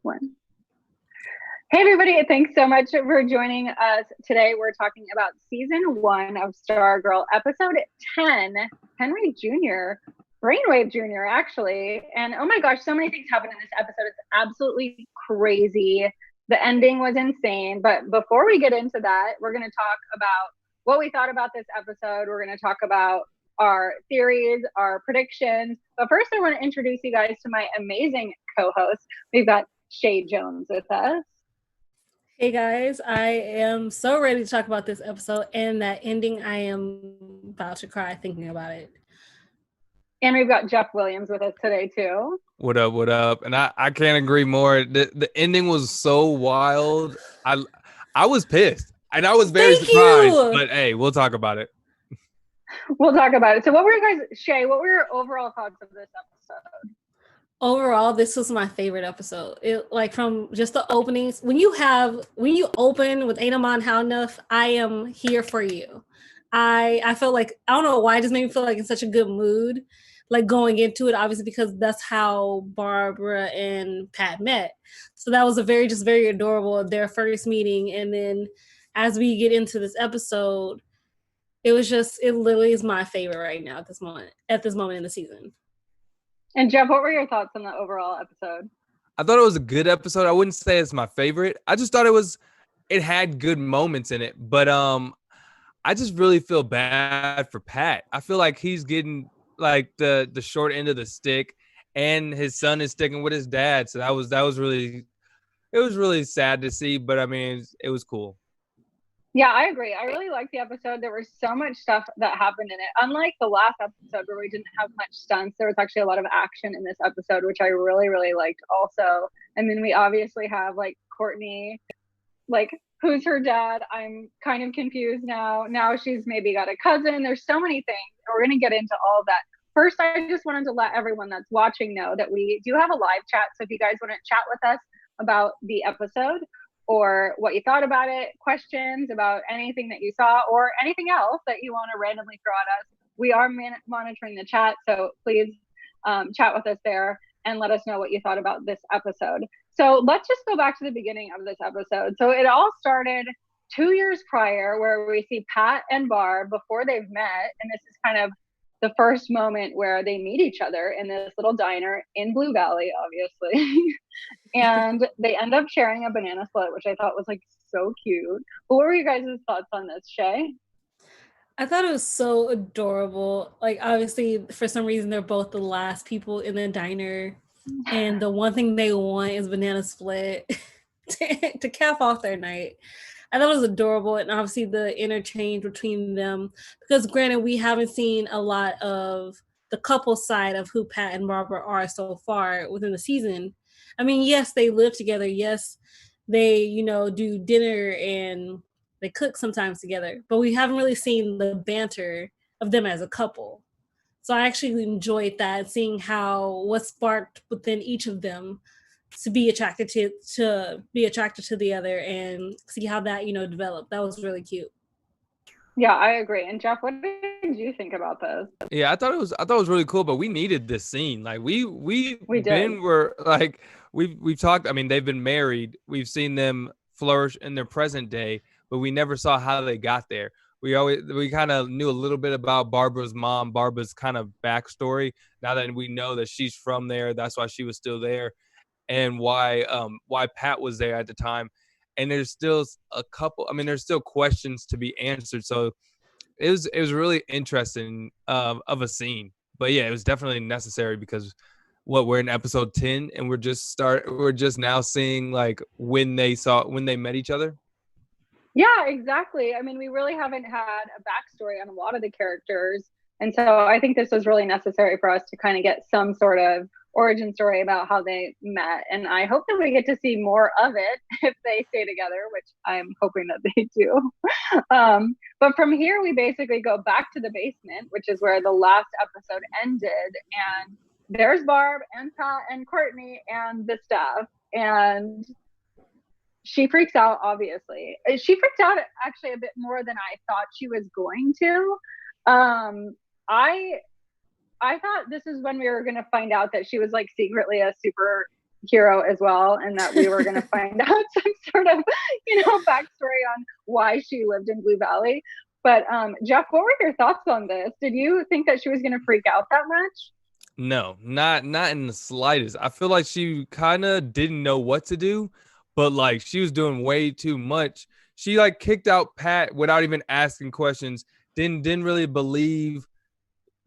One. Hey everybody, thanks so much for joining us today. We're talking about season 1 of StarGirl, episode 10, Henry Jr., Brainwave Jr. actually. And oh my gosh, so many things happened in this episode. It's absolutely crazy. The ending was insane. But before we get into that, we're going to talk about what we thought about this episode. We're going to talk about our theories, our predictions. But first, I want to introduce you guys to my amazing co-host. We've got Shay Jones with us. Hey guys, I am so ready to talk about this episode and that ending. I am about to cry thinking about it. And we've got Jeff Williams with us today too. What up, what up? And I can't agree more. The ending was so wild. I was pissed. And I was very surprised. But hey, we'll talk about it. We'll talk about it. So what were you guys, Shay, what were your overall thoughts of this episode? Overall, this was my favorite episode. It, like, from just the openings, when you open with Adamon Hownuff, I am here for you. I felt like, I don't know why, it just made me feel like in such a good mood, like going into it, obviously because that's how Barbara and Pat met. So that was very adorable, their first meeting. And then as we get into this episode, it literally is my favorite right now at this moment in the season. And Jeff, what were your thoughts on the overall episode? I thought it was a good episode. I wouldn't say it's my favorite. I just thought it had good moments in it. But I just really feel bad for Pat. I feel like he's getting like the short end of the stick, and his son is sticking with his dad. So it was really sad to see. But I mean, it was cool. Yeah, I agree. I really liked the episode. There was so much stuff that happened in it. Unlike the last episode where we didn't have much stunts, there was actually a lot of action in this episode, which I really, really liked also. And then we obviously have like Courtney, like, who's her dad? I'm kind of confused now. Now she's maybe got a cousin. There's so many things. We're going to get into all of that. First, I just wanted to let everyone that's watching know that we do have a live chat. So if you guys want to chat with us about the episode, or what you thought about it, questions about anything that you saw, or anything else that you want to randomly throw at us, we are monitoring the chat, so please chat with us there and let us know what you thought about this episode. So let's just go back to the beginning of this episode. So it all started 2 years prior, where we see Pat and Barb before they've met, and this is kind of the first moment where they meet each other in this little diner in Blue Valley, obviously. And they end up sharing a banana split, which I thought was like so cute. But what were you guys' thoughts on this, Shay? I thought it was so adorable. Like, obviously, for some reason, they're both the last people in the diner. And the one thing they want is banana split to cap off their night. I thought it was adorable, and obviously the interchange between them, because granted, we haven't seen a lot of the couple side of who Pat and Barbara are so far within the season. I mean, yes, they live together. Yes, they, do dinner and they cook sometimes together, but we haven't really seen the banter of them as a couple. So I actually enjoyed that, seeing what sparked within each of them to be attracted to the other, and see how that developed. That was really cute. Yeah, I agree. And Jeff, what did you think about this? Yeah, I thought it was really cool, but we needed this scene. Like we've talked. I mean, they've been married. We've seen them flourish in their present day, but we never saw how they got there. We kind of knew a little bit about Barbara's mom, Barbara's kind of backstory. Now that we know that she's from there, that's why she was still there. And why Pat was there at the time. And there's still there's still questions to be answered. So it was really interesting of a scene. But yeah, it was definitely necessary, because we're in episode 10 and we're just now seeing like when they met each other. Yeah, exactly. I mean, we really haven't had a backstory on a lot of the characters. And so I think this was really necessary for us to kind of get some sort of origin story about how they met. And I hope that we get to see more of it if they stay together, which I'm hoping that they do. But from here, we basically go back to the basement, which is where the last episode ended. And there's Barb and Pat and Courtney and the stuff. And she freaks out, obviously. She freaked out actually a bit more than I thought she was going to. I thought this is when we were going to find out that she was like secretly a super hero as well, and that we were going to find out some sort of, backstory on why she lived in Blue Valley. But Jeff, what were your thoughts on this? Did you think that she was going to freak out that much? No, not in the slightest. I feel like she kind of didn't know what to do, but like she was doing way too much. She like kicked out Pat without even asking questions. Didn't really believe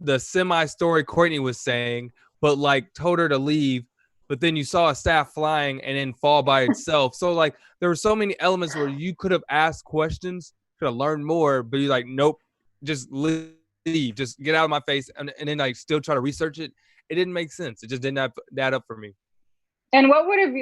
the semi-story Courtney was saying, but like told her to leave. But then you saw a staff flying and then fall by itself. So like there were so many elements where you could have asked questions, could have learned more, but you're like, nope, just leave, just get out of my face, and then like still try to research it. It didn't make sense. It just didn't add up for me. And what would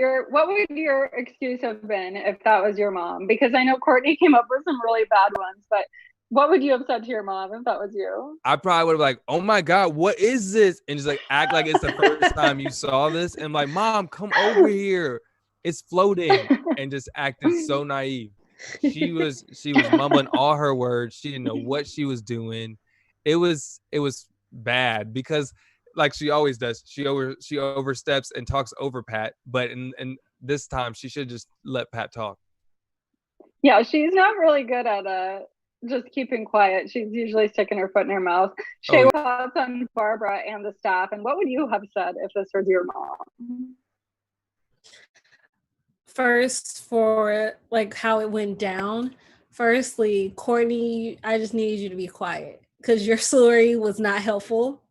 your excuse have been if that was your mom? Because I know Courtney came up with some really bad ones, but what would you have said to your mom if that was you? I probably would have like, oh my God, what is this? And just like act like it's the first time you saw this. And like, Mom, come over here. It's floating. And just acted so naive. She was mumbling all her words. She didn't know what she was doing. It was bad because like she always does. She oversteps and talks over Pat. But in this time she should just let Pat talk. Yeah, she's not really good at just keeping quiet. She's usually sticking her foot in her mouth. Shay, what thoughts on Barbara and the staff, and what would you have said if this was your mom? First, for like how it went down. Firstly, Courtney, I just needed you to be quiet because your story was not helpful.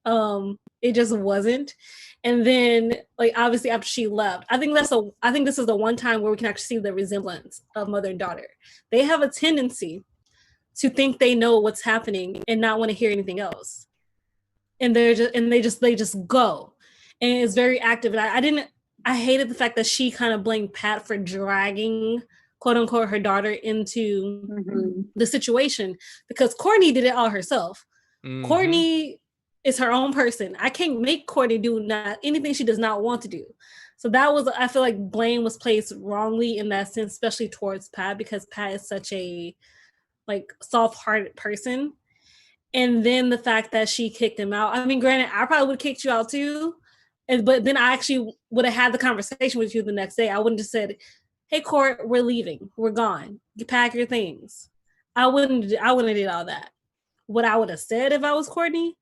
It just wasn't. And then, like, obviously after she left, I think this is the one time where we can actually see the resemblance of mother and daughter. They have a tendency to think they know what's happening and not want to hear anything else. And they just go. And it's very active. And I hated the fact that she kind of blamed Pat for dragging, quote unquote, her daughter into the situation because Courtney did it all herself. Mm-hmm. Courtney is her own person. I can't make Courtney do anything she does not want to do. So I feel like blame was placed wrongly in that sense, especially towards Pat, because Pat is such a like soft-hearted person. And then the fact that she kicked him out. I mean, granted, I probably would have kicked you out too. But then I actually would have had the conversation with you the next day. I wouldn't have said, hey, Court, we're leaving. We're gone. You pack your things. I wouldn't have did all that. What I would have said if I was Courtney,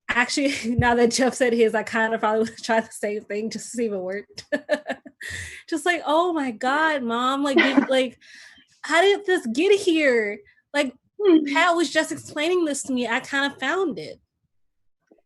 actually, now that Jeff said his, I kind of probably would have tried the same thing just to see if it worked. Just like, oh my God, Mom, like, how did this get here? Like, Pat was just explaining this to me. I kind of found it.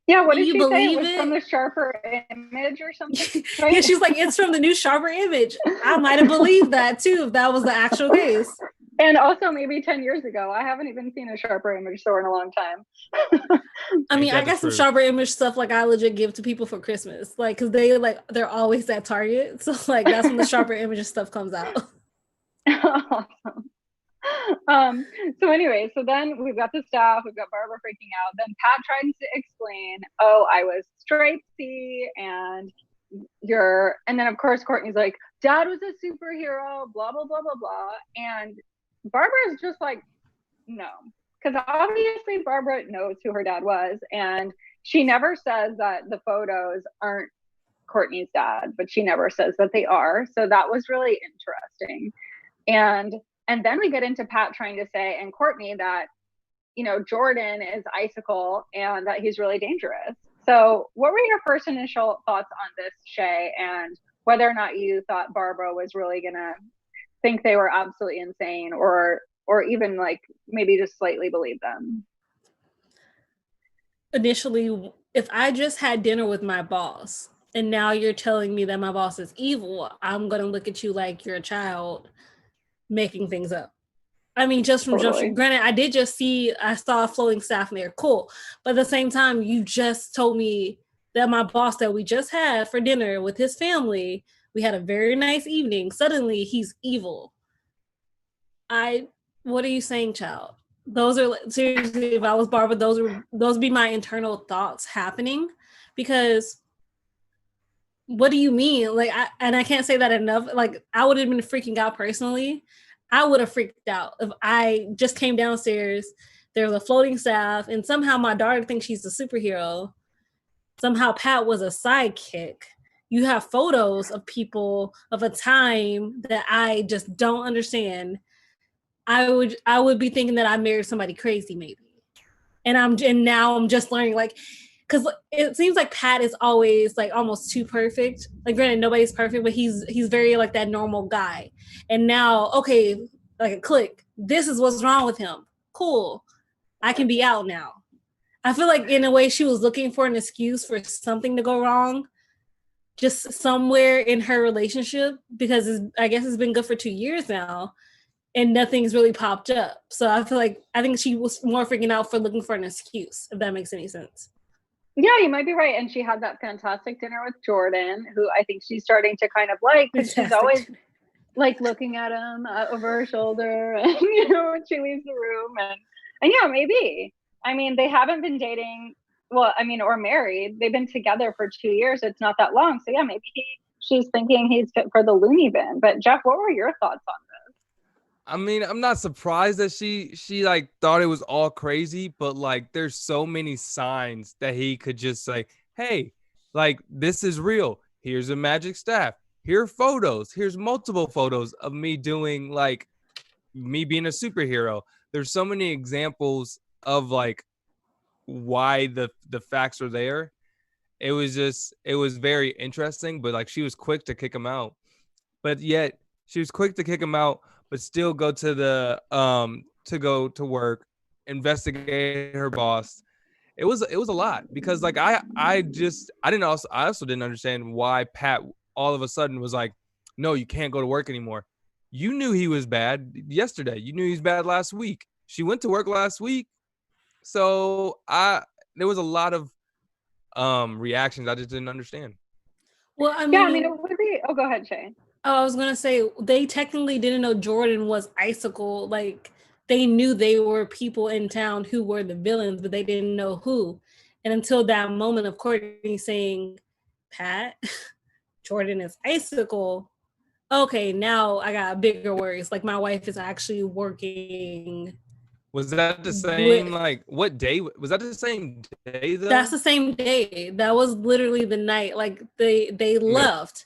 Yeah, what did she say? It was from the Sharper Image or something? Right? Yeah, she's like, it's from the new Sharper Image. I might have believed that too, if that was the actual case. And also maybe 10 years ago. I haven't even seen a Sharper Image store in a long time. I mean, I got some Sharper Image stuff like I legit give to people for Christmas. Like, because they're always at Target. So like that's when the Sharper Image stuff comes out. Awesome. So anyway, so then we've got the staff, we've got Barbara freaking out. Then Pat tried to explain, oh, I was straight C and then of course Courtney's like, Dad was a superhero, blah, blah, blah, blah, blah. And Barbara's just like, no, because obviously Barbara knows who her dad was. And she never says that the photos aren't Courtney's dad, but she never says that they are. So that was really interesting. And then we get into Pat trying to say, and Courtney, that, Jordan is Icicle and that he's really dangerous. So what were your first initial thoughts on this, Shay, and whether or not you thought Barbara was really going to think they were absolutely insane or even like maybe just slightly believe them? Initially, if I just had dinner with my boss and now you're telling me that my boss is evil, I'm going to look at you like you're a child making things up. I mean, just from totally. Granted, I saw a floating staff in there, cool. But at the same time, you just told me that my boss that we just had for dinner with his family, we had a very nice evening. Suddenly, he's evil. What are you saying, child? Those are seriously, if I was Barbara, those would be my internal thoughts happening, because what do you mean? Like, I can't say that enough. Like, I would have been freaking out personally. I would have freaked out if I just came downstairs, there was a floating staff, and somehow my daughter thinks she's a superhero. Somehow Pat was a sidekick. you have photos of people of a time that I just don't understand, I would be thinking that I married somebody crazy maybe. And now I'm just learning, like, because it seems like Pat is always like almost too perfect. Like, granted, nobody's perfect, but he's very like that normal guy. And now, okay, like a click. This is what's wrong with him. Cool, I can be out now. I feel like in a way she was looking for an excuse for something to go wrong, just somewhere in her relationship, because I guess it's been good for 2 years now. And nothing's really popped up. So I think she was more freaking out for looking for an excuse, if that makes any sense. Yeah, you might be right. And she had that fantastic dinner with Jordan, who I think she's starting to kind of like, because she's always like looking at him over her shoulder, and when she leaves the room, and yeah, maybe. I mean, they haven't been dating, or married. They've been together for 2 years. It's not that long. So yeah, maybe she's thinking he's fit for the loony bin. But Jeff, what were your thoughts on this? I mean, I'm not surprised that she like thought it was all crazy, but like there's so many signs that he could just say, hey, like this is real. Here's a magic staff. Here are photos. Here's multiple photos of me doing like me being a superhero. There's so many examples of like why the facts are there. It was very interesting, but like she was quick to kick him out. But yet she was quick to kick him out, but still go to the to go to work, investigate her boss. It was a lot, because like I also didn't understand why Pat all of a sudden was like, no, you can't go to work anymore. You knew he was bad yesterday. You knew he was bad last week. She went to work last week. So there was a lot of reactions I just didn't understand. Well, I mean, it would be. Oh, go ahead, Shay. Oh, I was gonna say they technically didn't know Jordan was Icicle. Like, they knew they were people in town who were the villains, but they didn't know who. And until that moment of Courtney saying, Pat, Jordan is Icicle. Okay, now I got bigger worries. Like, my wife is actually working. Was that the same, like, what day? Was that the same day, though? That's the same day. That was literally the night. Like, they left.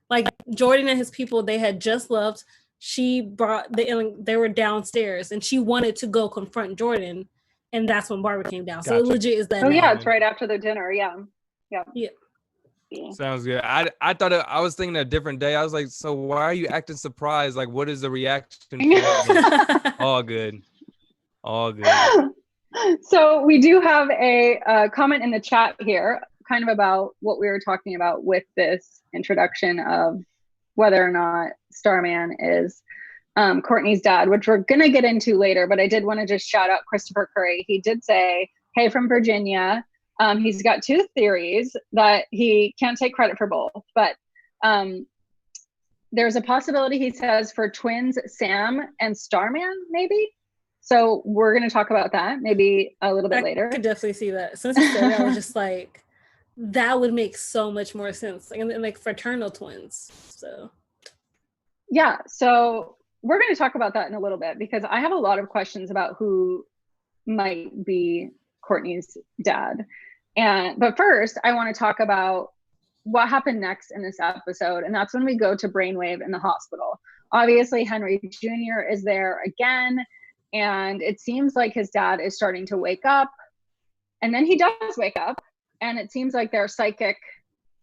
Like, Jordan and his people, they had just left. She they were downstairs, and she wanted to go confront Jordan, and that's when Barbara came down. Gotcha. So it legit is that. Oh, yeah, it's right after the dinner. Yeah. Sounds good. I thought I was thinking a different day. I was like, so why are you acting surprised? Like, what is the reaction? All good. So we do have a comment in the chat here, kind of about what we were talking about with this introduction of whether or not Starman is Courtney's dad, which we're going to get into later. But I did want to just shout out Christopher Curry. He did say, hey, from Virginia. He's got two theories that he can't take credit for both, but there's a possibility, he says, for twins Sam and Starman, maybe. So we're going to talk about that maybe a little bit later. I could definitely see that. Since you said that, I was just like, that would make so much more sense. And like fraternal twins. So yeah, so we're going to talk about that in a little bit, because I have a lot of questions about who might be Courtney's dad. But first, I want to talk about what happened next in this episode, and that's when we go to Brainwave in the hospital. Obviously, Henry Jr. is there again, and it seems like his dad is starting to wake up, and then he does wake up, and it seems like their psychic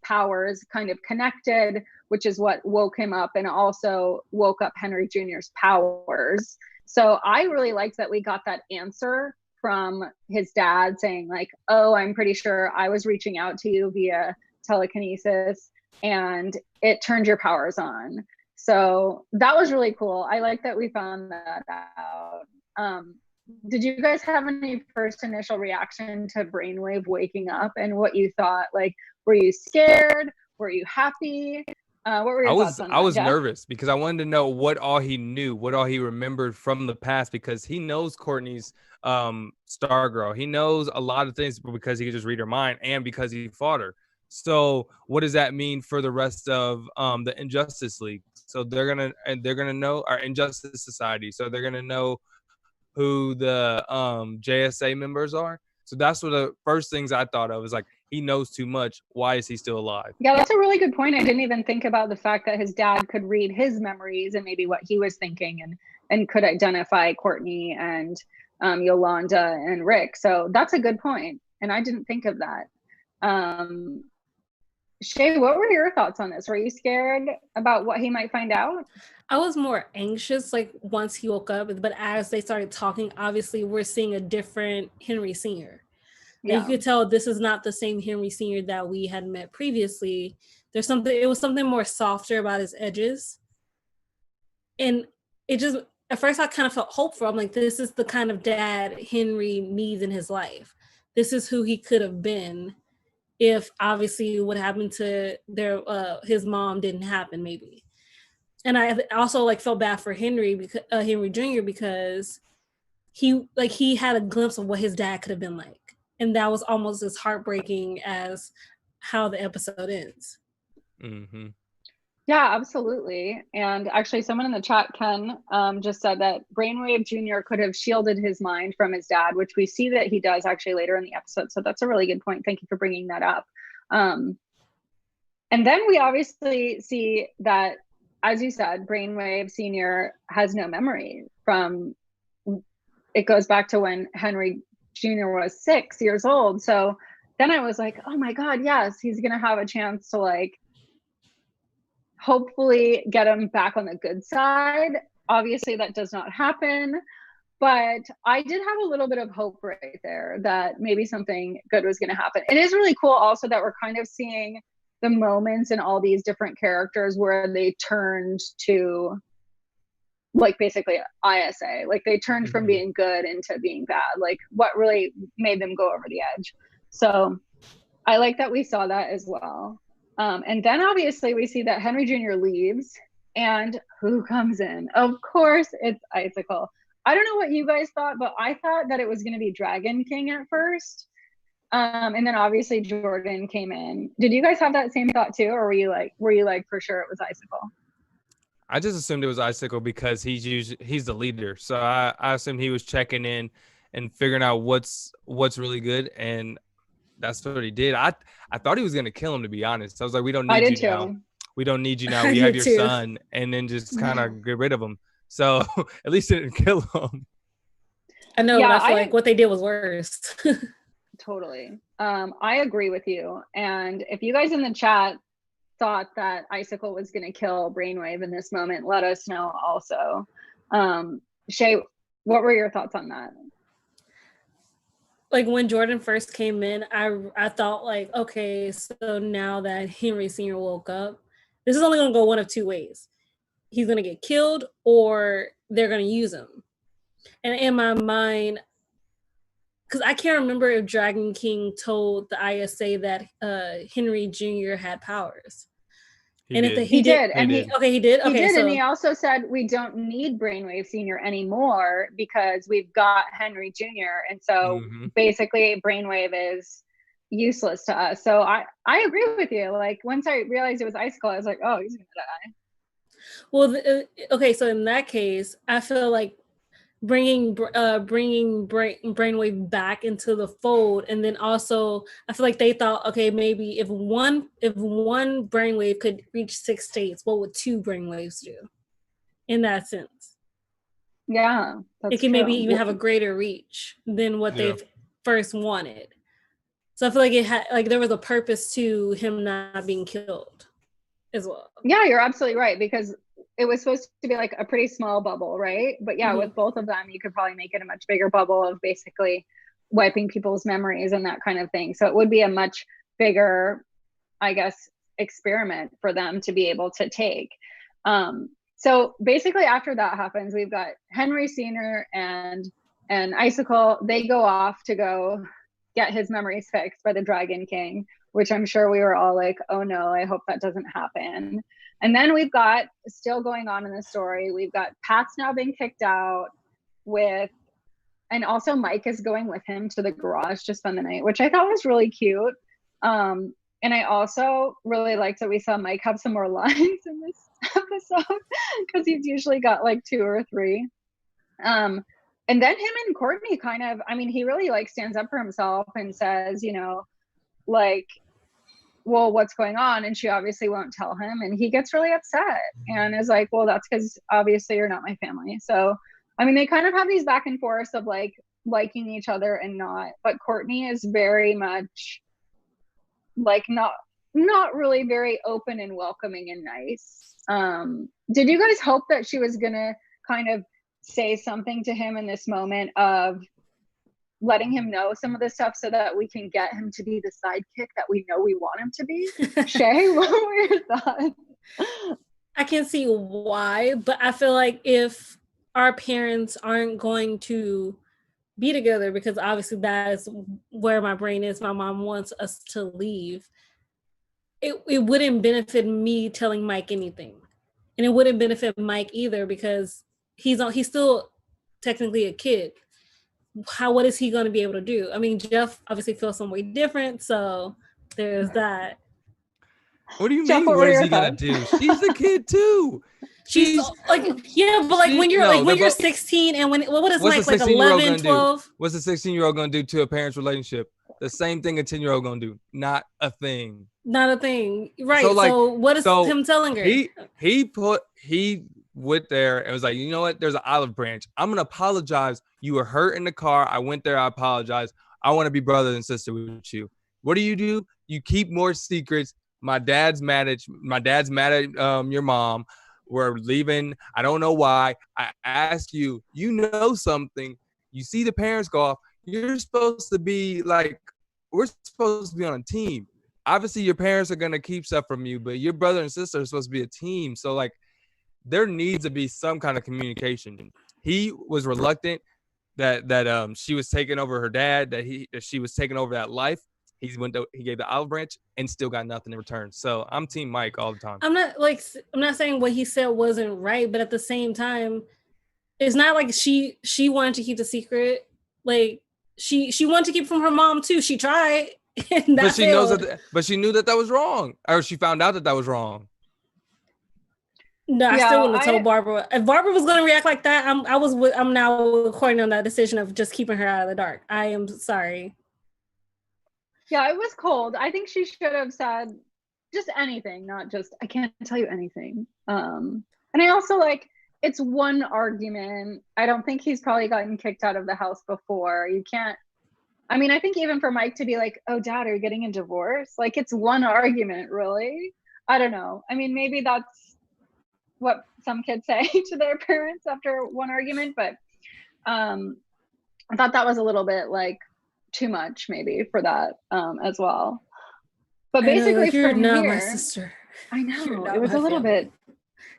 powers kind of connected, which is what woke him up and also woke up Henry Jr.'s powers. So I really liked that we got that answer from his dad saying like, oh, I'm pretty sure I was reaching out to you via telekinesis and it turned your powers on. So that was really cool. I like that we found that out. Did you guys have any first initial reaction to Brainwave waking up and what you thought? Like, were you scared? Were you happy? What were your thoughts on that? I was nervous because I wanted to know what all he knew, what all he remembered from the past, because he knows Courtney's StarGirl. He knows a lot of things because he could just read her mind and because he fought her. So what does that mean for the rest of the Injustice League? So they're gonna know our Injustice Society. So they're gonna know who the JSA members are. So that's what the first things I thought of, is like, he knows too much. Why is he still alive? Yeah, that's a really good point. I didn't even think about the fact that his dad could read his memories and maybe what he was thinking, and could identify Courtney and Yolanda and Rick. So that's a good point, and I didn't think of that. Shay, what were your thoughts on this? Were you scared about what he might find out? I was more anxious, like, once he woke up, but as they started talking, obviously we're seeing a different Henry Sr. Yeah. You could tell this is not the same Henry Sr. that we had met previously. It was something more softer about his edges. And it just, at first I kind of felt hopeful. I'm like, this is the kind of dad Henry needs in his life. This is who he could have been if obviously what happened to his mom didn't happen, maybe. And I also like felt bad for Henry Jr. because he had a glimpse of what his dad could have been like. And that was almost as heartbreaking as how the episode ends. Mm-hmm. Yeah, absolutely. And actually, someone in the chat, Ken, just said that Brainwave Jr. could have shielded his mind from his dad, which we see that he does actually later in the episode. So that's a really good point. Thank you for bringing that up. And then we obviously see that, as you said, Brainwave Sr. has no memory from, it goes back to when Henry Jr. was 6 years old. So then I was like, oh my God, yes, he's going to have a chance to like, hopefully get him back on the good side. Obviously that does not happen, but I did have a little bit of hope right there that maybe something good was going to happen. It is really cool also that we're kind of seeing the moments in all these different characters where they turned to like basically ISA, like they turned from being good into being bad, like what really made them go over the edge. So I like that we saw that as well. And then obviously we see that Henry Jr. leaves, and who comes in? Of course, it's Icicle. I don't know what you guys thought, but I thought that it was going to be Dragon King at first. And then obviously Jordan came in. Did you guys have that same thought too? Or were you like for sure it was Icicle? I just assumed it was Icicle because he's the leader. So I assumed he was checking in and figuring out what's really good, and that's what he did. I thought he was gonna kill him, to be honest. I was like, we don't need you now. We don't need you now. We have your son, and then just kind of get rid of him. So at least it didn't kill him. I know, but I feel like what they did was worse. Totally. I agree with you. And if you guys in the chat thought that Icicle was going to kill Brainwave in this moment, let us know also. Shay, what were your thoughts on that? Like when Jordan first came in, I thought like, okay, so now that Henry Sr. woke up, this is only going to go one of two ways. He's going to get killed or they're going to use him. And in my mind, because I can't remember if Dragon King told the ISA that Henry Jr. had powers. He did. He did. And he did. Okay, he did, and he also said we don't need Brainwave Sr. anymore because we've got Henry Jr. And so basically Brainwave is useless to us. So I agree with you. Like once I realized it was Icicle, I was like, oh, he's gonna die. Well, okay, so in that case, I feel like bringing Brainwave back into the fold, and then also I feel like they thought, okay, maybe if one Brainwave could reach 6 states, what would 2 Brainwaves do? In that sense, yeah, it can maybe even have a greater reach than what they've first wanted. So I feel like it had there was a purpose to him not being killed as well. Yeah, you're absolutely right, because it was supposed to be like a pretty small bubble, right? But yeah, with both of them, you could probably make it a much bigger bubble of basically wiping people's memories and that kind of thing. So it would be a much bigger, I guess, experiment for them to be able to take. So basically after that happens, we've got Henry Sr. and Icicle. They go off to go get his memories fixed by the Dragon King, which I'm sure we were all like, oh no, I hope that doesn't happen. And then we've got, still going on in the story, we've got Pat's now being kicked out and also Mike is going with him to the garage to spend the night, which I thought was really cute. And I also really liked that we saw Mike have some more lines in this episode because he's usually got like 2 or 3. And and then him and Courtney kind of, I mean, he really like stands up for himself and says, you know, like, well, what's going on? And she obviously won't tell him. And he gets really upset and is like, well, that's because obviously you're not my family. So, I mean, they kind of have these back and forth of like liking each other and not. But Courtney is very much like not really very open and welcoming and nice. Did you guys hope that she was going to kind of say something to him in this moment of letting him know some of this stuff so that we can get him to be the sidekick that we know we want him to be? Shay, what were your thoughts? I can see why, but I feel like if our parents aren't going to be together, because obviously that is where my brain is, my mom wants us to leave, it wouldn't benefit me telling Mike anything. And it wouldn't benefit Mike either, because he's still technically a kid. What is he going to be able to do? I mean, Jeff obviously feels some way different, so there's that. What do you Jeff, mean? What is he gonna do? She's a kid too. She's like, yeah, but like when you're 16 and what is Mike, like 11, 12? What's a 16-year-old gonna do to a parent's relationship? The same thing a 10-year-old gonna do. Not a thing. Not a thing. Right. So what is him telling her? He went there and was like, you know what? There's an olive branch. I'm gonna apologize. You were hurt in the car. I went there. I apologize. I want to be brother and sister with you. What do? You keep more secrets. My dad's mad at your mom. We're leaving. I don't know why. I ask you, you know something. You see the parents go off. You're supposed to be like, we're supposed to be on a team. Obviously, your parents are going to keep stuff from you, but your brother and sister are supposed to be a team. So, like, there needs to be some kind of communication. He was reluctant that she was taking over her dad, that she was taking over that life. He gave the olive branch and still got nothing in return. So I'm team Mike all the time. I'm not saying what he said wasn't right, but at the same time, it's not like she wanted to keep the secret. Like she wanted to keep from her mom too. She tried, and but she failed. But she knew that was wrong, or she found out that was wrong. No, I still wouldn't have told Barbara. If Barbara was going to react like that, I'm now recording on that decision of just keeping her out of the dark. I am sorry. Yeah, it was cold. I think she should have said just anything, not just, I can't tell you anything. And I also it's one argument. I don't think he's probably gotten kicked out of the house before. You can't, I mean, I think even for Mike to be like, oh, Dad, are you getting a divorce? Like, it's one argument, really? I don't know. I mean, maybe that's what some kids say to their parents after one argument, but I thought that was a little bit too much maybe for that as well. But basically you're from not here, my sister. I know it was a little bit.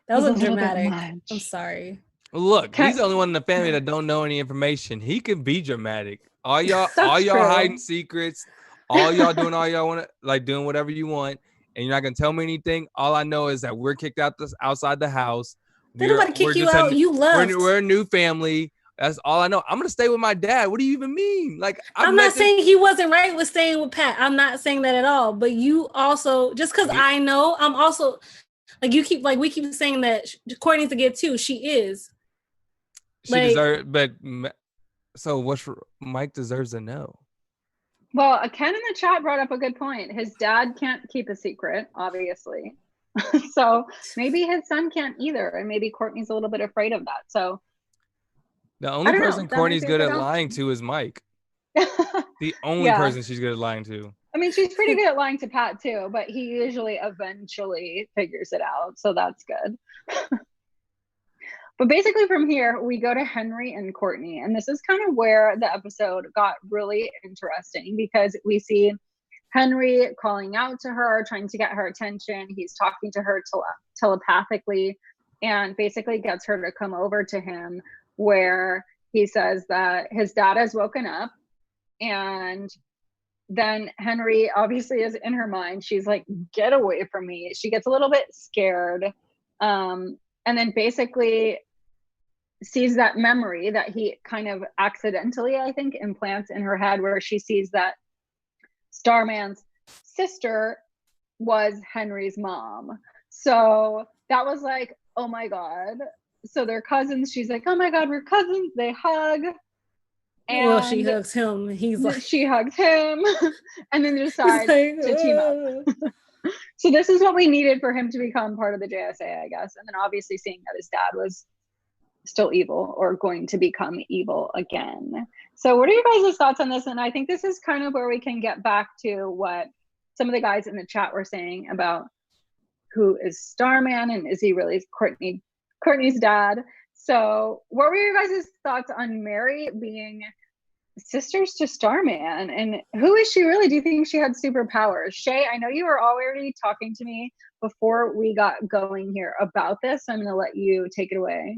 That was dramatic. I'm sorry. Look, he's the only one in the family that don't know any information. He can be dramatic. All y'all hiding secrets. All y'all doing all y'all want to doing whatever you want, and you're not gonna tell me anything. All I know is that we're kicked outside the house. Did nobody kick you out? You left. We're a new family. That's all I know. I'm gonna stay with my dad. What do you even mean? I'm not saying he wasn't right with staying with Pat. I'm not saying that at all. But you also, just because I know, I'm also we keep saying that Courtney's a kid too. She is. She deserves, but so Mike deserves to know. Well, Ken in the chat brought up a good point. His dad can't keep a secret, obviously. So maybe his son can't either, and maybe Courtney's a little bit afraid of that. So. The only person Courtney's good at lying to is Mike. The only person she's good at lying to. I mean, she's pretty good at lying to Pat too, but he usually eventually figures it out. So that's good. But basically from here, we go to Henry and Courtney. And this is kind of where the episode got really interesting, because we see Henry calling out to her, trying to get her attention. He's talking to her telepathically and basically gets her to come over to him, where he says that his dad has woken up. And then Henry obviously is in her mind. She's like, get away from me. She gets a little bit scared. And then basically sees that memory that he kind of accidentally, I think, implants in her head, where she sees that Starman's sister was Henry's mom. So that was like, oh my God. so they're cousins. She's like, oh my God, we're cousins. They hug. And well, she hugs him. He's like, she hugs him and then decide to team up. So this is what we needed for him to become part of the JSA, I guess. And then obviously seeing that his dad was still evil or going to become evil again. So what are you guys' thoughts on this? And I think this is kind of where we can get back to what some of the guys in the chat were saying about who is Starman and is he really Courtney's dad. So what were your guys' thoughts on Mary being sisters to Starman, and who is she really? Do you think she had superpowers? Shay, I know you were already talking to me before we got going here about this, so I'm going to let you take it away.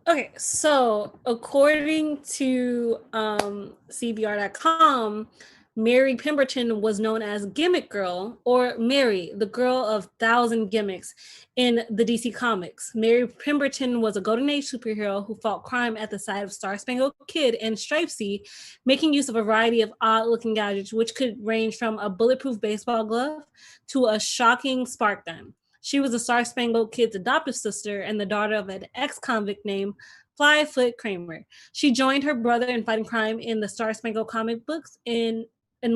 Okay, so according to CBR.com, Mary Pemberton was known as Gimmick Girl, or Mary, the girl of 1,000 gimmicks in the DC Comics. Mary Pemberton was a Golden Age superhero who fought crime at the side of Star Spangled Kid and Stripesy, making use of a variety of odd-looking gadgets, which could range from a bulletproof baseball glove to a shocking spark gun. She was the Star Spangled Kid's adoptive sister and the daughter of an ex-convict named Flyfoot Kramer. She joined her brother in fighting crime in the Star Spangled comic books in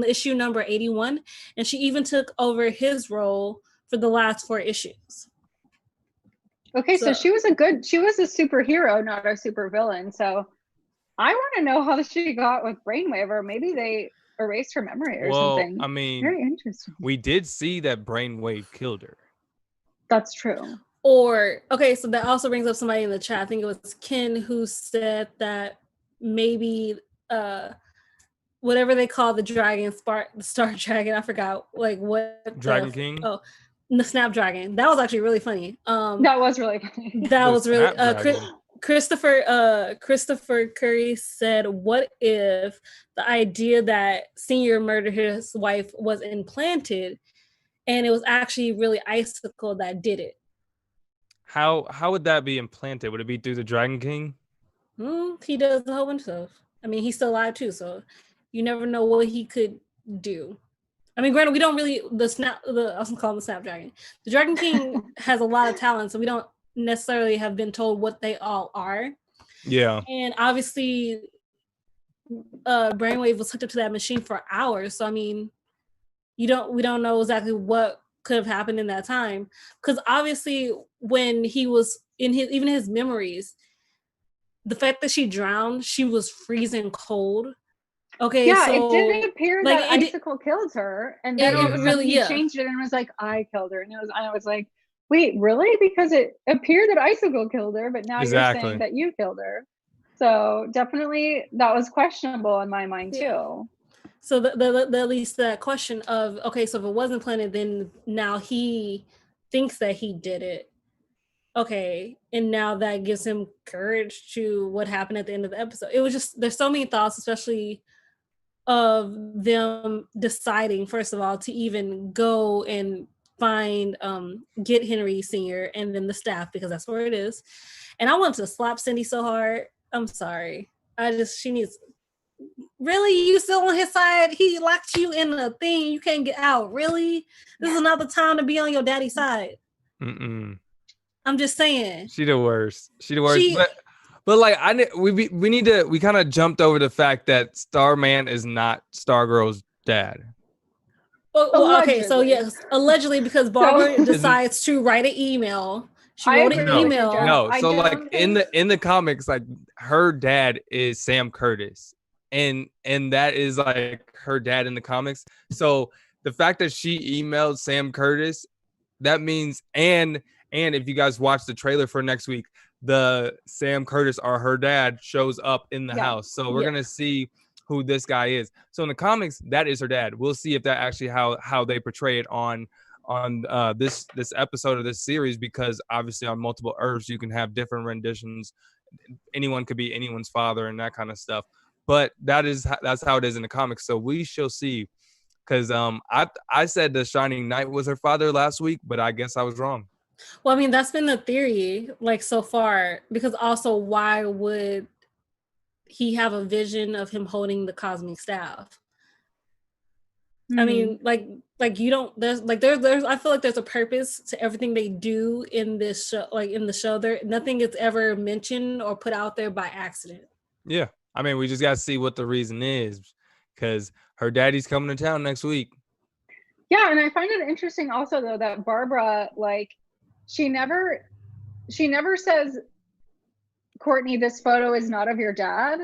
issue number 81, and she even took over his role for the last 4 issues. Okay, so she was a superhero, not a supervillain. So I want to know how she got with Brainwave, or maybe they erased her memory or something. I mean, very interesting. We did see that Brainwave killed her. That's true. Or, okay, so that also brings up somebody in the chat. I think it was Ken who said that maybe whatever they call the dragon, the star dragon, I forgot, like what Dragon King? Oh, the Snapdragon. That was actually really funny. That was really funny. That was really Christopher Curry said, what if the idea that Senior murdered his wife was implanted and it was actually really Icicle that did it? How would that be implanted? Would it be through the Dragon King? He does a whole bunch of stuff. I mean, he's still alive too, so you never know what he could do. I mean, granted, we don't really I was gonna call him the Snapdragon. The Dragon King has a lot of talent, so we don't necessarily have been told what they all are. Yeah. And obviously, Brainwave was hooked up to that machine for hours. So I mean, we don't know exactly what could have happened in that time, because obviously when he was in his memories, the fact that she drowned, she was freezing cold. Okay, yeah, so, it didn't appear that Icicle killed her, and then he changed it and was like, I killed her, and I was like, wait, really? Because it appeared that Icicle killed her, but now you're saying that you killed her. So definitely that was questionable in my mind too. So at least that question of, okay, so if it wasn't planted, then now he thinks that he did it. Okay, and now that gives him courage to what happened at the end of the episode. It was just, there's so many thoughts, especially of them deciding, first of all, to even go and find, get Henry Sr. and then the staff, because that's where it is. And I want to slap Cindy so hard. I'm sorry. She needs, really? You still on his side? He locked you in a thing. You can't get out. Really? This is not the time to be on your daddy's side. Mm-mm. I'm just saying. She the worst. But like we kind of jumped over the fact that Starman is not Stargirl's dad. Well, okay, so yes, allegedly, because Barbara decides to write an email. She wrote an email. No, so like in the comics, like her dad is Sam Curtis, and that is like her dad in the comics. So the fact that she emailed Sam Curtis, that means and if you guys watch the trailer for next week, the Sam Curtis or her dad shows up in the house. So we're gonna see who this guy is. So in the comics, that is her dad. We'll see if that actually how they portray it on this episode of this series, because obviously on multiple Earths you can have different renditions. Anyone could be anyone's father and that kind of stuff. But that's how it is in the comics. So we shall see. Because I said the Shining Knight was her father last week, but I guess I was wrong. Well, I mean, that's been the theory, like, so far, because also why would he have a vision of him holding the cosmic staff? I mean, like you don't. There's I feel like there's a purpose to everything they do in this show. Like in the show, there nothing is ever mentioned or put out there by accident. Yeah, I mean, we just got to see what the reason is, because her daddy's coming to town next week. Yeah, and I find it interesting also though that Barbara, like, she never says, Courtney, this photo is not of your dad.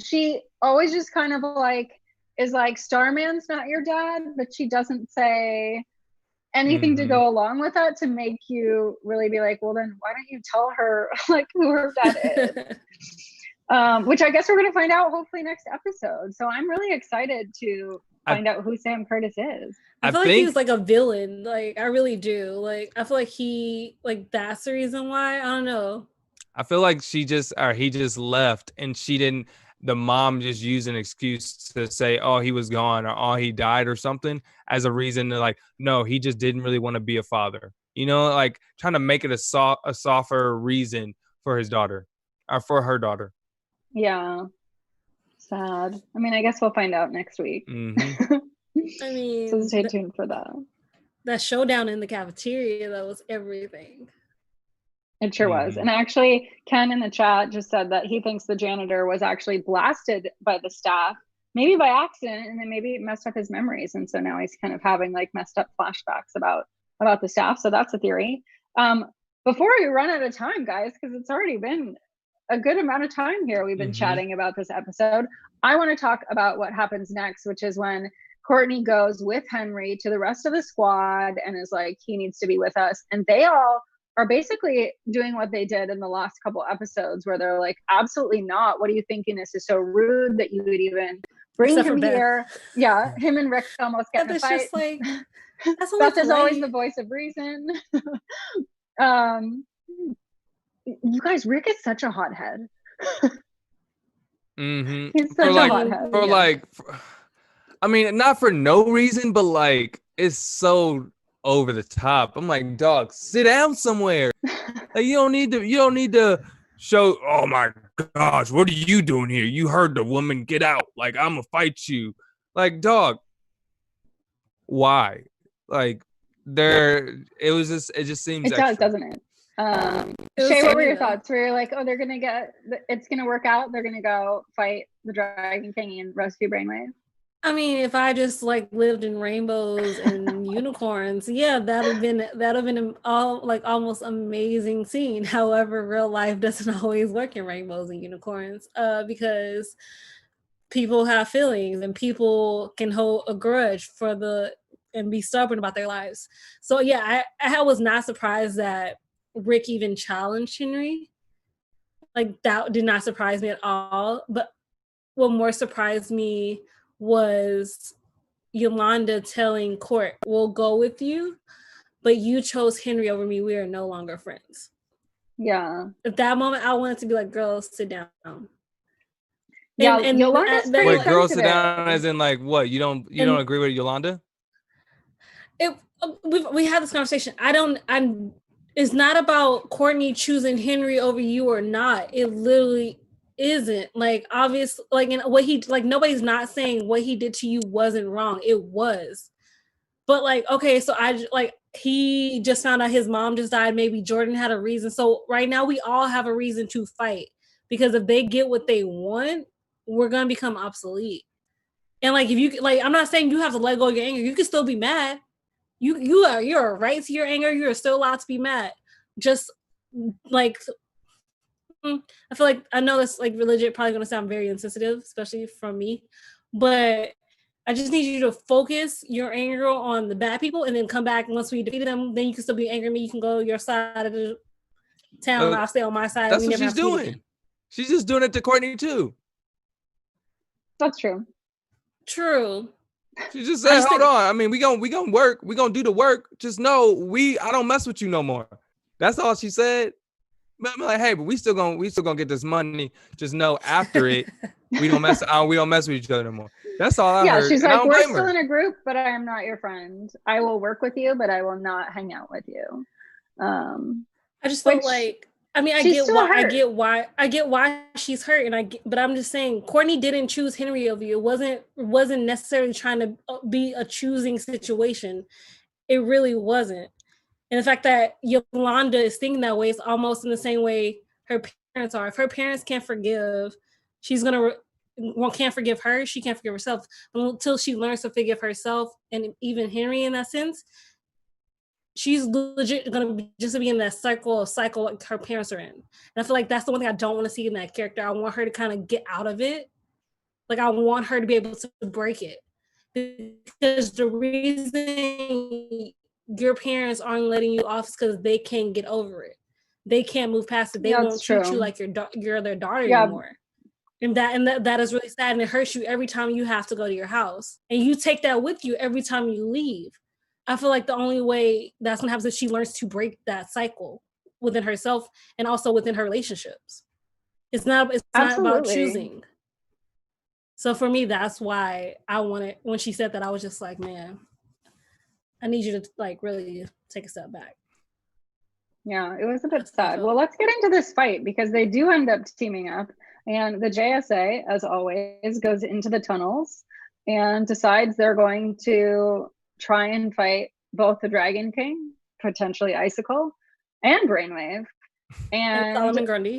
She always just kind of like is like, Starman's not your dad, but she doesn't say anything to go along with that to make you really be like, well, then why don't you tell her like who her dad is? Which I guess we're going to find out hopefully next episode. So I'm really excited to find out who Sam Curtis is. I feel like he's like a villain. Like, I really do. Like, I feel like that's the reason why. I don't know. I feel like he just left, and the mom just used an excuse to say, oh, he was gone, or oh, he died or something, as a reason to like, no, he just didn't really want to be a father. You know, like trying to make it a softer reason for his daughter, or for her daughter. Yeah. Sad. I mean, I guess we'll find out next week. I mean, so stay tuned for that. That showdown in the cafeteria, that was everything. It sure was. And actually, Ken in the chat just said that he thinks the janitor was actually blasted by the staff, maybe by accident, and then maybe it messed up his memories. And so now he's kind of having like messed up flashbacks about the staff. So that's a theory. Before we run out of time, guys, because it's already been a good amount of time here we've been chatting about this episode, I want to talk about what happens next, which is when Courtney goes with Henry to the rest of the squad and is like, he needs to be with us. And they all are basically doing what they did in the last couple episodes, where they're like, absolutely not. What are you thinking? This is so rude that you would even bring him here. Yeah, him and Rick almost get in a fight. Just like, Beth is always the voice of reason. You guys, Rick is such a hothead. He's such a hothead. I mean, not for no reason, but like, it's so over the top. I'm like, dog, sit down somewhere. Like, you don't need to show, oh my gosh, what are you doing here? You heard the woman, get out. Like, I'm gonna fight you. Like, dog, why? Like, it just seems it does, doesn't it? Shay, what were your thoughts? Where you're like, oh, it's gonna work out. They're gonna go fight the Dragon King and rescue Brainwave. I mean, if I just like lived in rainbows and unicorns, yeah, that'd have been almost amazing scene. However, real life doesn't always work in rainbows and unicorns, because people have feelings and people can hold a grudge and be stubborn about their lives. So yeah, I was not surprised that Rick even challenged Henry. Like, that did not surprise me at all. But what more surprised me was Yolanda telling Court, we'll go with you, but you chose Henry over me. We are no longer friends. Yeah. At that moment, I wanted to be like, girl, sit down. Yeah, and Yolanda's wait, girl, sit down as in like what? You don't agree with Yolanda? We had this conversation. It's not about Courtney choosing Henry over you or not. It literally isn't. Like, obvious, like, in what he, like, nobody's not saying what he did to you wasn't wrong. It was. But like, okay, so he just found out his mom just died. Maybe Jordan had a reason. So right now we all have a reason to fight, because if they get what they want, we're gonna become obsolete. And like, if you like, I'm not saying you have to let go of your anger. You can still be mad. You're right to your anger. You're still allowed to be mad. Just like, I feel like, I know that's like legit probably going to sound very insensitive, especially from me, but I just need you to focus your anger on the bad people and then come back. And once we defeat them, then you can still be angry at me. You can go your side of the town. I'll stay on my side. That's what she's doing. She's just doing it to Courtney too. That's true. True. She just said, hold on. I mean, we gonna work. We gonna do the work. Just know I don't mess with you no more. That's all she said. But I'm like, hey, but we still gonna get this money. Just know after it, we don't mess with each other no more. That's all I heard. Yeah, she's like, we're still in a group, but I am not your friend. I will work with you, but I will not hang out with you. I just felt like I mean, I get why she's hurt, but I'm just saying, Courtney didn't choose Henry over you. It wasn't necessarily trying to be a choosing situation. It really wasn't. And the fact that Yolanda is thinking that way is almost in the same way her parents are. If her parents can't forgive, she's can't forgive her. She can't forgive herself until she learns to forgive herself, and even Henry in that sense. She's legit gonna be in that cycle like her parents are in. And I feel like that's the one thing I don't want to see in that character. I want her to kind of get out of it. Like, I want her to be able to break it. Because the reason your parents aren't letting you off is because they can't get over it. They can't move past it. They won't treat you like you're their daughter anymore. And that is really sad, and it hurts you every time you have to go to your house. And you take that with you every time you leave. I feel like the only way that's gonna happen is if she learns to break that cycle within herself and also within her relationships. It's not about choosing. So for me, that's why I wanted, when she said that, I was just like, man, I need you to like really take a step back. Yeah, it was a bit sad. Well, let's get into this fight because they do end up teaming up, and the JSA, as always, goes into the tunnels and decides they're going to try and fight both the Dragon King, potentially Icicle, and Brainwave, and Solomon Grundy.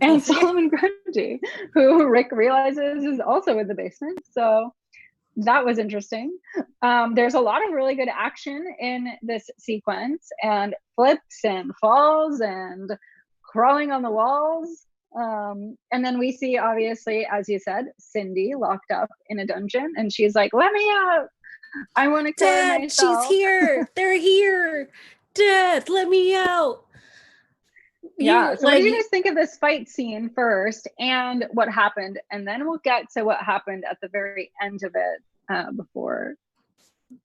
And Solomon Grundy, who Rick realizes is also in the basement. So that was interesting. There's a lot of really good action in this sequence, and flips and falls and crawling on the walls. And then we see, obviously, as you said, Cindy locked up in a dungeon, and she's like, "Let me out. I want to kill myself." She's here. They're here. Dad, let me out. Yeah. So what do you guys think of this fight scene first and what happened? And then we'll get to what happened at the very end of it before.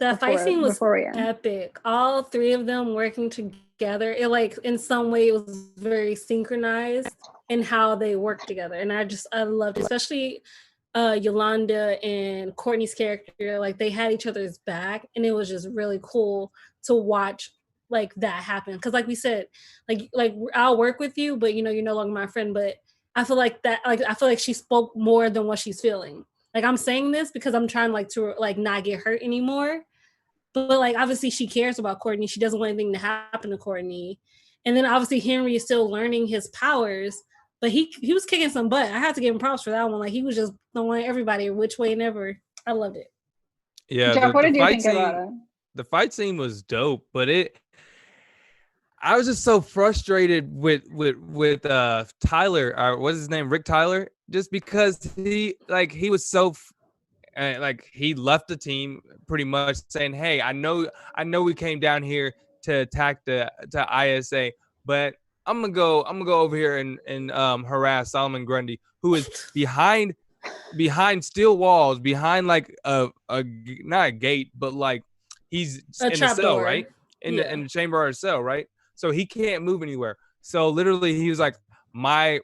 The fight scene was epic. All three of them working together. It like in some way it was very synchronized in how they worked together. And I loved it, especially Yolanda and Courtney's character. Like they had each other's back, and it was just really cool to watch like that happen. Because like we said, like I'll work with you, but you know, you're no longer my friend. But I feel like that, like I feel like she spoke more than what she's feeling. Like I'm saying this because I'm trying to not get hurt anymore. But like obviously she cares about Courtney. She doesn't want anything to happen to Courtney. And then obviously Henry is still learning his powers, but he was kicking some butt. I had to give him props for that one. Like he was just throwing everybody which way and ever. I loved it. Yeah. Jeff, what did you think about it? The fight scene was dope, but I was just so frustrated with Tyler, or what's his name, Rick Tyler, just because he was so he left the team pretty much saying, "Hey, I know we came down here to attack to ISA, but I'm gonna go over here and harass Solomon Grundy, who is behind steel walls, behind like a not a gate, but like he's in a cell, right? In the chamber or a cell, right? So he can't move anywhere. So literally he was like, my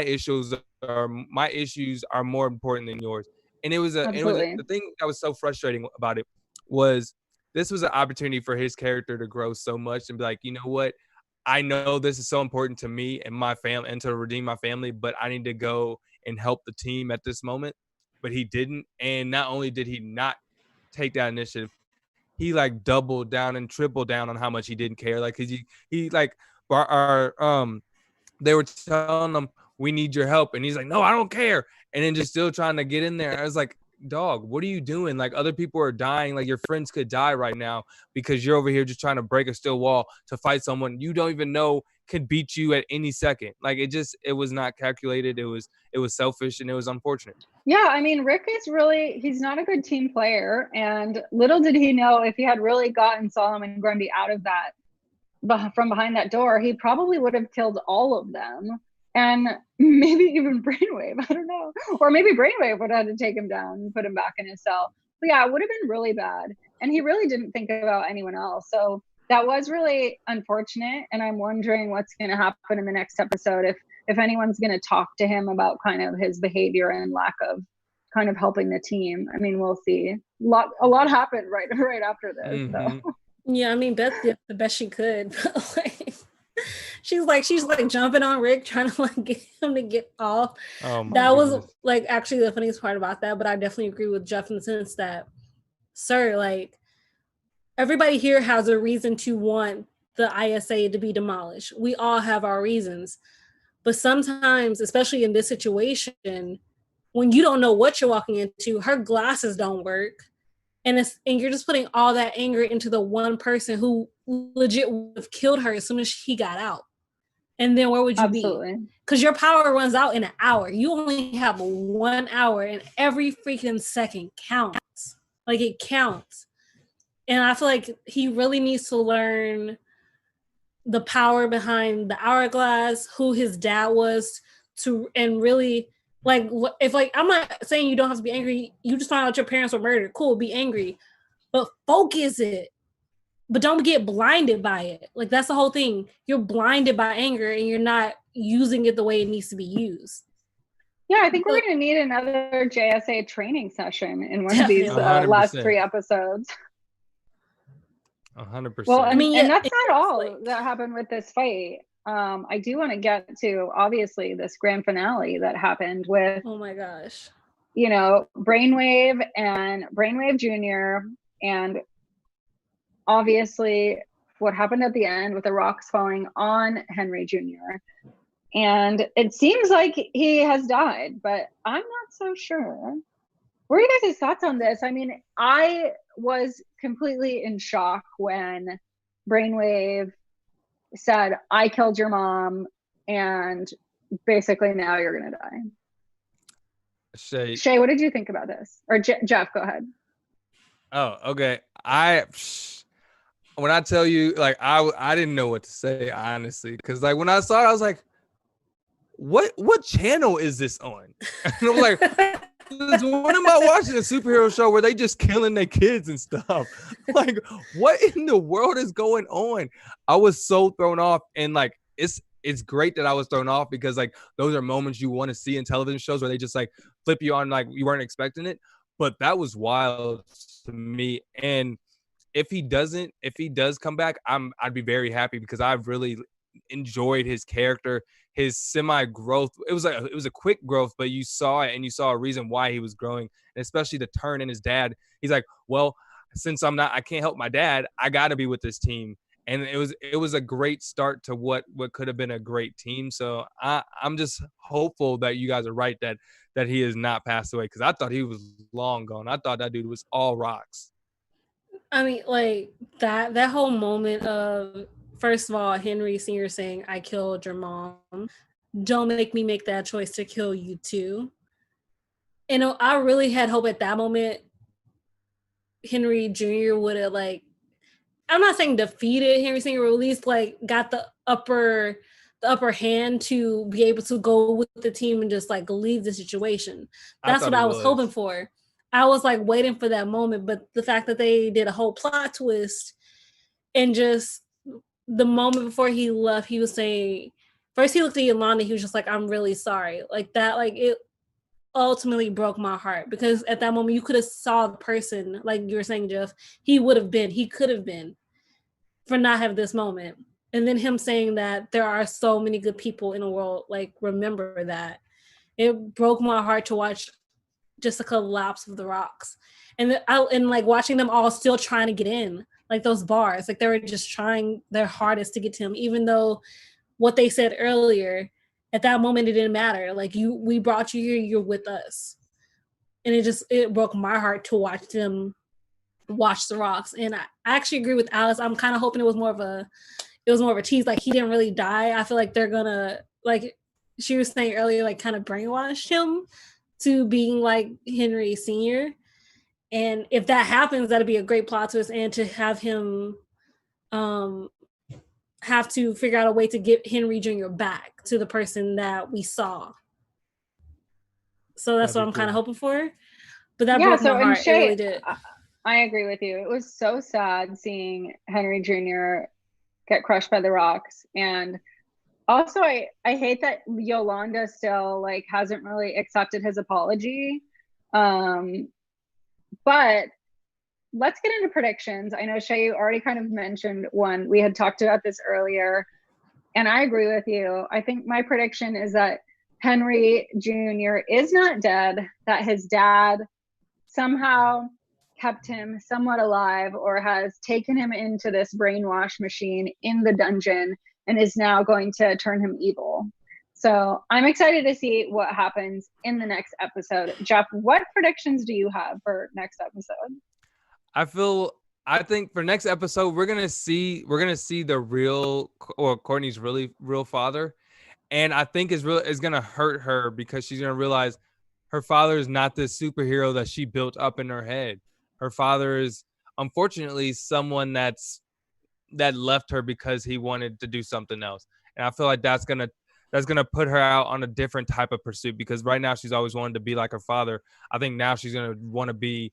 issues are more important than yours. And it was the thing that was so frustrating about it was this was an opportunity for his character to grow so much and be like, you know what? I know this is so important to me and my family and to redeem my family, but I need to go and help the team at this moment. But he didn't. And not only did he not take that initiative, he like doubled down and tripled down on how much he didn't care. Like, cause he like they were telling him, "We need your help," and he's like, "No, I don't care." And then just still trying to get in there. I was like, "Dog, what are you doing? Like, other people are dying. Like, your friends could die right now because you're over here just trying to break a steel wall to fight someone you don't even know could beat you at any second." Like, it was not calculated. It was selfish, and it was unfortunate. Yeah, I mean, Rick is he's not a good team player. And little did he know, if he had really gotten Solomon Grundy out of that, from behind that door, he probably would have killed all of them. And maybe even Brainwave, I don't know. Or maybe Brainwave would have had to take him down and put him back in his cell. But yeah, it would have been really bad. And he really didn't think about anyone else. So that was really unfortunate. And I'm wondering what's going to happen in the next episode, if anyone's going to talk to him about kind of his behavior and lack of kind of helping the team. I mean, we'll see. A lot happened right after this. Mm-hmm. So. Yeah, I mean, Beth did the best she could. Like, she's like jumping on Rick, trying to like get him to get off. Oh my That goodness. was like actually the funniest part about that. But I definitely agree with Jeff in the sense that, sir, like everybody here has a reason to want the ISA to be demolished. We all have our reasons. But sometimes, especially in this situation, when you don't know what you're walking into, her glasses don't work. And you're just putting all that anger into the one person who legit would have killed her as soon as he got out. And then where would you be? Because your power runs out in an hour. You only have 1 hour, and every freaking second counts. Like, it counts. And I feel like he really needs to learn the power behind the hourglass, who his dad was, and really, like, if, like, I'm not saying you don't have to be angry. You just found out your parents were murdered. Cool, be angry. But focus it. But don't get blinded by it. Like, that's the whole thing. You're blinded by anger, and you're not using it the way it needs to be used. Yeah, I think we're going to need another JSA training session in one of these last 3 episodes. 100%. Well, and that's not all that happened with this fight. I do want to get to, obviously, this grand finale that happened with, oh my gosh, you know, Brainwave and Brainwave Jr. and obviously what happened at the end with the rocks falling on Henry Jr. And it seems like he has died, but I'm not so sure. What are you guys' thoughts on this? I mean, I was completely in shock when Brainwave said, I killed your mom, and basically now you're going to die. Shay, what did you think about this? Or Jeff, go ahead. Oh, okay. When I tell you, like, I didn't know what to say, honestly, because, like, when I saw it, I was like, what channel is this on? And I'm like, when am I watching a superhero show where they just killing their kids and stuff? Like, what in the world is going on? I was so thrown off, and like, it's great that I was thrown off, because like those are moments you want to see in television shows where they just like flip you on, like you weren't expecting it. But that was wild to me. And if he does come back, I'd be very happy, because I've really enjoyed his character, his semi-growth. It was a quick growth, but you saw it, and you saw a reason why he was growing, and especially the turn in his dad. He's like, well, since I can't help my dad, I got to be with this team. And it was a great start to what could have been a great team. So I'm just hopeful that you guys are right, that he has not passed away, because I thought he was long gone. I thought that dude was all rocks. I mean, like that whole moment of, first of all, Henry Sr. saying, I killed your mom. Don't make me make that choice to kill you too. And I really had hope at that moment Henry Jr. would have, like, I'm not saying defeated Henry Sr., or at least like got the upper hand to be able to go with the team and just like leave the situation. That's what I was hoping for. I was like waiting for that moment, but the fact that they did a whole plot twist, and just the moment before he left, he was saying, first he looked at Yolanda, he was just like, I'm really sorry. Like that, like it ultimately broke my heart, because at that moment you could have saw the person, like you were saying, Jeff, he could have been for not having this moment. And then him saying that there are so many good people in the world, like, remember that. It broke my heart to watch just the collapse of the rocks. And like watching them all still trying to get in, like those bars, like they were just trying their hardest to get to him, even though what they said earlier, at that moment, it didn't matter. Like, we brought you here, you're with us. And it broke my heart to watch them watch the rocks. And I actually agree with Alice. I'm kind of hoping it was more of a tease. Like, he didn't really die. I feel like they're gonna, like she was saying earlier, like kind of brainwash him to being like Henry Sr. And if that happens, that'd be a great plot twist. And to have him have to figure out a way to get Henry Jr. back to the person that we saw. So that's what I'm kind of hoping for. But that broke my heart. Shay, it really did. I agree with you. It was so sad seeing Henry Jr. get crushed by the rocks. And also, I hate that Yolanda still like hasn't really accepted his apology. But let's get into predictions. I know, Shay, you already kind of mentioned one. We had talked about this earlier. And I agree with you. I think my prediction is that Henry Jr. is not dead, that his dad somehow kept him somewhat alive or has taken him into this brainwash machine in the dungeon and is now going to turn him evil. So I'm excited to see what happens in the next episode. Jeff, what predictions do you have for next episode? I think for next episode we're gonna see the real, or Courtney's really real father, and I think is gonna hurt her because she's gonna realize her father is not this superhero that she built up in her head. Her father is unfortunately someone that left her because he wanted to do something else, and I feel like that's gonna put her out on a different type of pursuit, because right now she's always wanted to be like her father. I think now she's gonna want to be,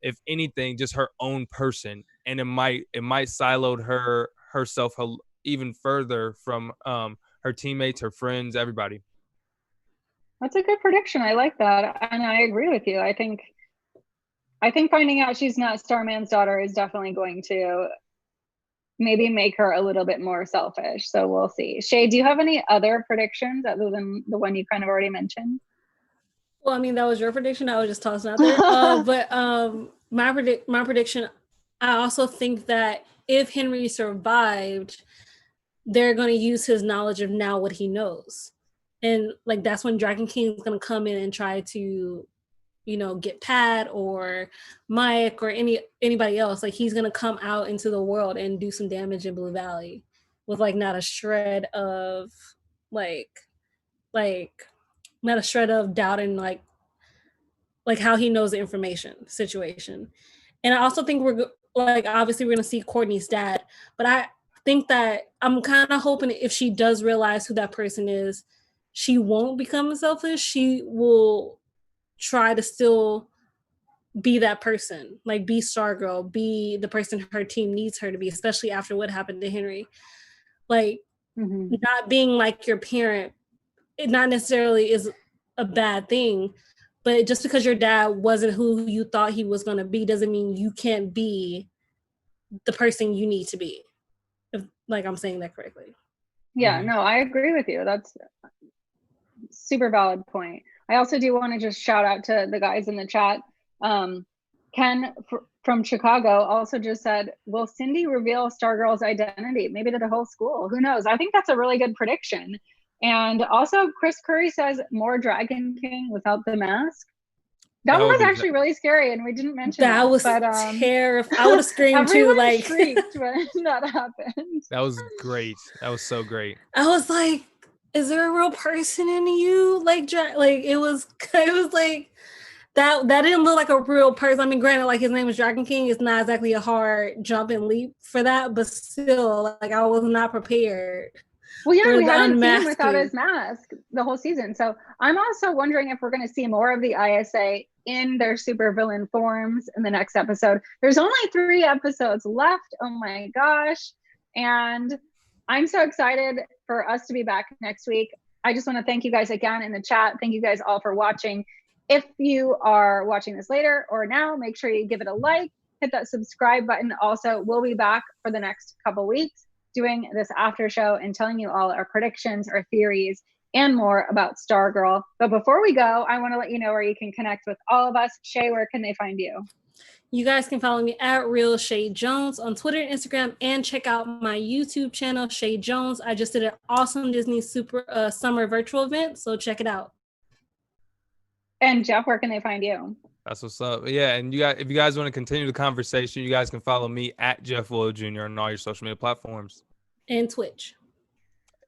if anything, just her own person, and it might siloed herself even further from her teammates, her friends, everybody. That's a good prediction. I like that, and I agree with you. I think finding out she's not Starman's daughter is definitely going to maybe make her a little bit more selfish. So we'll see. Shay, do you have any other predictions other than the one you kind of already mentioned? Well, I mean, that was your prediction. I was just tossing out there. But my prediction, I also think that if Henry survived, they're going to use his knowledge of now what he knows. And like, that's when Dragon King is going to come in and try to, get Pat or Mike or anybody else. Like, he's going to come out into the world and do some damage in Blue Valley with like not a shred of not a shred of doubt in like how he knows the information situation. And I also think obviously we're going to see Courtney's dad, but I think that I'm kind of hoping if she does realize who that person is, she won't become selfish. She will try to still be that person, like be StarGirl, be the person her team needs her to be, especially after what happened to Henry. Like, not being like your parent, it not necessarily is a bad thing, but just because your dad wasn't who you thought he was going to be doesn't mean you can't be the person you need to be. If, like, I'm saying that correctly. Yeah, no, I agree with you. That's a super valid point. I also do want to just shout out to the guys in the chat. Ken from Chicago also just said, will Cindy reveal StarGirl's identity? Maybe to the whole school. Who knows? I think that's a really good prediction. And also Chris Curry says more Dragon King without the mask. That was actually really scary, and we didn't mention that. Was terrifying. I would have screamed too. Like, shrieked when that happened. That was great. That was so great. I was like, is there a real person in you? Like it was like that didn't look like a real person. I mean, granted, like his name is Dragon King. It's not exactly a hard jump and leap for that, but still, like I was not prepared. Well, yeah, we hadn't seen him without his mask the whole season. So I'm also wondering if we're going to see more of the ISA in their supervillain forms in the next episode. There's only 3 episodes left. Oh my gosh. And I'm so excited for us to be back next week. I just want to thank you guys again in the chat. Thank you guys all for watching. If you are watching this later or now, make sure you give it a like, hit that subscribe button. Also, we'll be back for the next couple weeks doing this after show and telling you all our predictions, our theories, and more about StarGirl. But before we go, I want to let you know where you can connect with all of us. Shay, where can they find you? You guys can follow me at Real Shay Jones on Twitter and Instagram, and check out my YouTube channel, Shay Jones. I just did an awesome Disney summer virtual event, so check it out. And Jeff, where can they find you? That's what's up. Yeah, and if you guys want to continue the conversation, you guys can follow me at Jeff Will Jr. on all your social media platforms. And Twitch.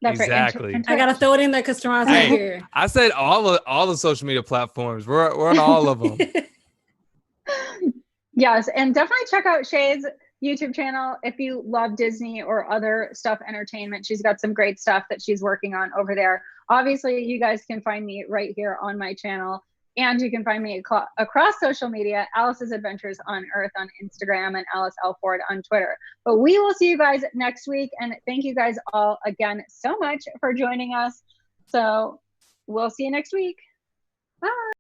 That's exactly. Right. I gotta throw it in there because Teron's not here. I said all the social media platforms. We're on all of them. Yes, and definitely check out Shay's YouTube channel if you love Disney or other stuff entertainment. She's got some great stuff that she's working on over there. Obviously, you guys can find me right here on my channel, and you can find me across social media, Alice's Adventures on Earth on Instagram and Alice L. Ford on Twitter. But we will see you guys next week, and thank you guys all again so much for joining us. So we'll see you next week. Bye.